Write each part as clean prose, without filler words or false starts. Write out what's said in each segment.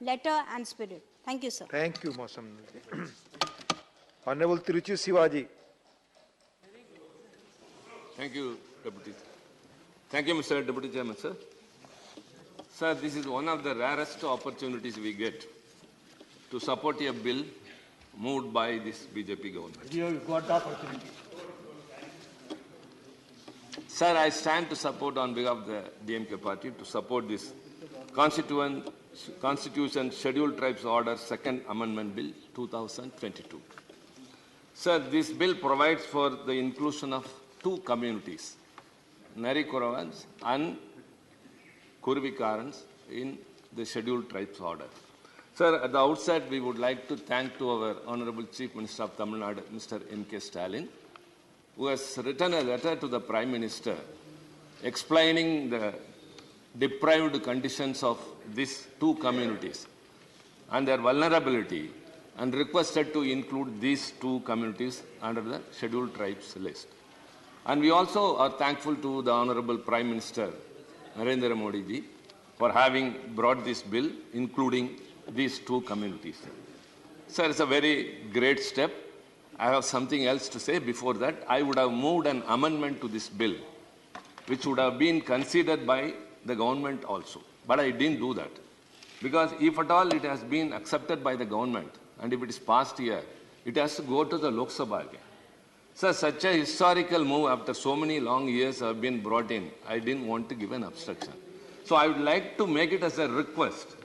letter and spirit. Thank you, sir. Thank you, Masam. Honorable Trichy Siva. Thank you, Deputy. Thank you, Mr. Deputy Chairman, sir. Sir, this is one of the rarest opportunities we get to support a bill moved by this BJP government. You got the opportunity. Sir, I stand to support on behalf of the DMK party to support this Constitution Scheduled Tribes Order Second Amendment Bill 2022. Sir, this bill provides for the inclusion of two communities, Narikkuravan and Kuruvikkaarargal in the Scheduled Tribes Order. Sir, at the outset, we would like to thank to our Honorable Chief Minister of Tamil Nadu, Mr. M.K. Stalin, who has written a letter to the Prime Minister explaining the deprived conditions of these two communities and their vulnerability, and requested to include these two communities under the Scheduled Tribes list. And we also are thankful to the Honorable Prime Minister Narendra Modi ji for having brought this bill, including these two communities. Sir, it's a very great step. I have something else to say. Before that, I would have moved an amendment to this bill, which would have been considered by the government also. But I didn't do that. Because if at all it has been accepted by the government, and if it is passed here, it has to go to the Lok Sabha again. Sir, such a historical move after so many long years have been brought in, I didn't want to give an obstruction. So I would like to make it as a request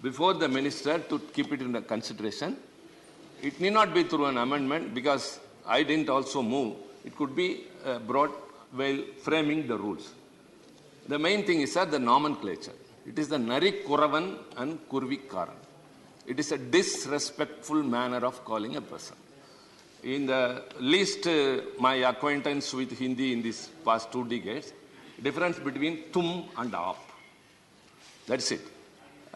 before the minister to keep it in the consideration. It need not be through an amendment because I didn't also move. It could be brought while framing the rules. The main thing is, sir, the nomenclature. It is the Narikkuravan and Kuruvikkaarargal. It is a disrespectful manner of calling a person. In the least my acquaintance with Hindi in these past 2 decades, difference between tum and aap. That's it.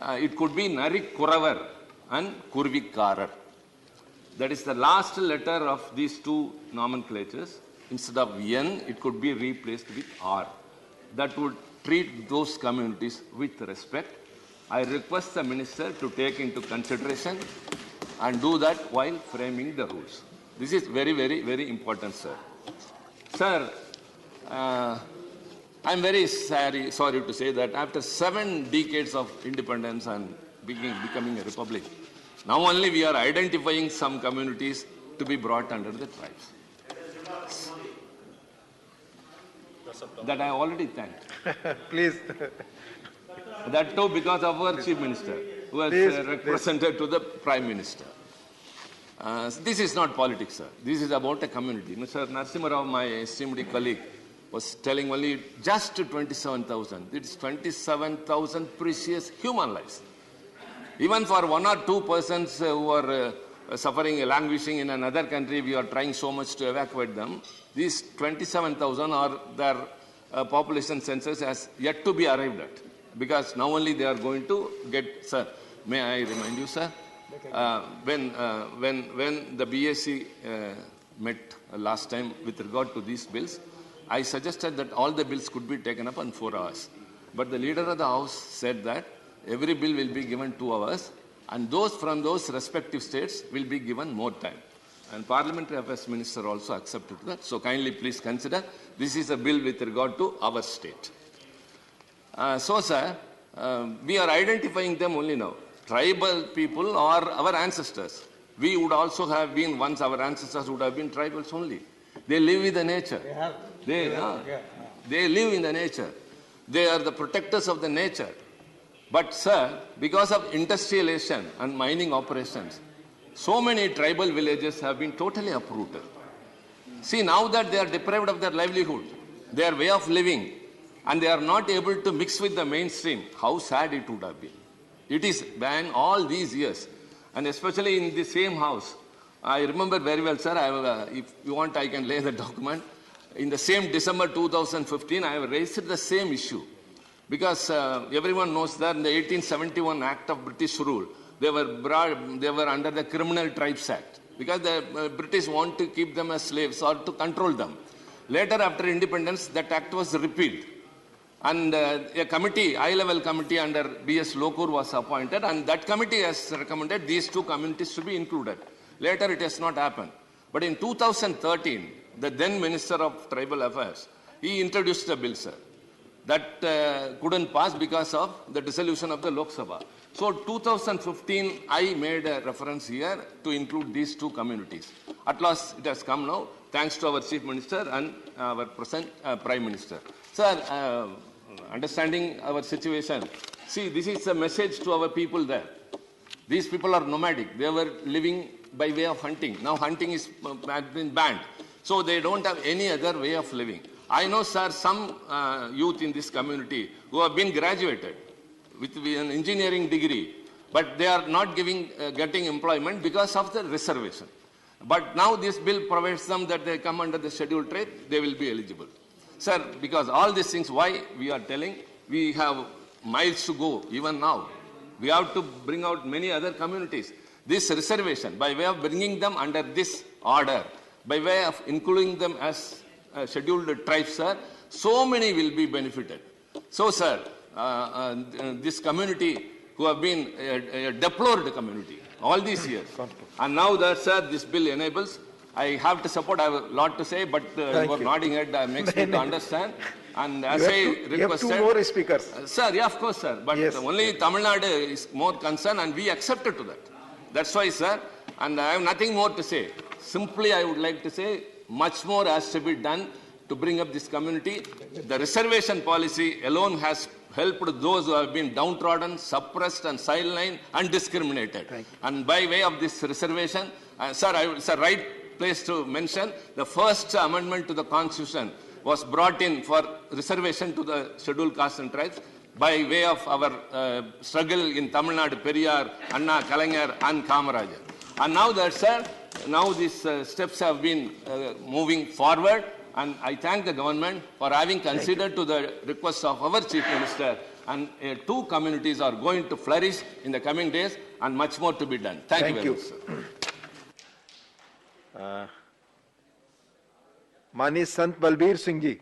It could be Narikkuravar and Kuruvikkaarargal. That is the last letter of these two nomenclatures. Instead of N, it could be replaced with R. That would treat those communities with respect. I request the minister to take into consideration and do that while framing the rules. This is very, very, very important, sir. Sir, I'm very sorry to say that after 7 decades of independence and becoming a republic, now only we are identifying some communities to be brought under the tribes. That I already thanked. Please. That too because of our Chief Minister, who has represented to the Prime Minister. This is not politics, sir. This is about a community. Mr. Narasimha, my esteemed colleague, was telling only just 27,000. It's 27,000 precious human lives. Even for 1 or 2 persons who are suffering, languishing in another country, we are trying so much to evacuate them. These 27,000 are their population census has yet to be arrived at. Because now only they are going to get, sir, may I remind you, sir, when the BSc met last time with regard to these bills, I suggested that all the bills could be taken up in 4 hours. But the leader of the House said that every bill will be given 2 hours, and those from those respective states will be given more time. And Parliamentary Affairs Minister also accepted that. So kindly please consider this is a bill with regard to our state. So, sir, we are identifying them only now. Tribal people are our ancestors. We would also have been, once our ancestors would have been tribals only. They live with the nature. They live in the nature. They are the protectors of the nature. But, sir, because of industrialization and mining operations, so many tribal villages have been totally uprooted. See, now that they are deprived of their livelihood, their way of living, and they are not able to mix with the mainstream, how sad it would have been. It is banned all these years, and especially in the same house. I remember very well, sir, if you want, I can lay the document. In the same December 2015, I have raised the same issue. Because everyone knows that in the 1871 Act of British rule, they were under the Criminal Tribes Act. Because the British want to keep them as slaves or to control them. Later, after independence, that act was repealed. And a committee, high-level committee under B.S. Lokur was appointed, and that committee has recommended these two communities to be included. Later, it has not happened. But in 2013, the then Minister of Tribal Affairs, he introduced a bill, sir, that couldn't pass because of the dissolution of the Lok Sabha. So 2015, I made a reference here to include these two communities. At last, it has come now, thanks to our Chief Minister and our present Prime Minister. Sir, understanding our situation, see, this is a message to our people there. These people are nomadic. They were living by way of hunting. Now hunting is been banned. So they don't have any other way of living. I know, sir, some youth in this community who have been graduated with an engineering degree, but they are not getting employment because of the reservation. But now this bill provides them that they come under the scheduled trade, they will be eligible. Sir, because all these things, why we are telling, we have miles to go even now. We have to bring out many other communities. This reservation, by way of bringing them under this order, by way of including them as scheduled tribes, sir, so many will be benefited. So, sir, this community who have been a deplored community all these years, and now that, sir, this bill enables, I have to support. I have a lot to say, but you are nodding head makes me to understand. And as I requested, you have two more speakers. Sir, yeah, of course, sir. But yes, only Tamil Nadu is more concerned, and we accepted to that. That's why, sir. And I have nothing more to say. Simply, I would like to say, much more has to be done to bring up this community. The reservation policy alone has helped those who have been downtrodden, suppressed, and sidelined, and discriminated. And by way of this reservation, sir, it's a right place to mention, the first amendment to the Constitution was brought in for reservation to the scheduled castes and tribes by way of our struggle in Tamil Nadu, Periyar, Anna, Kalaignar, and Kamarajar. And now that, sir, now these steps have been moving forward, and I thank the government for having considered to the request of our Chief Minister, and two communities are going to flourish in the coming days, and much more to be done. Thank you very much, sir. माननीय संत बलबीर सिंह जी।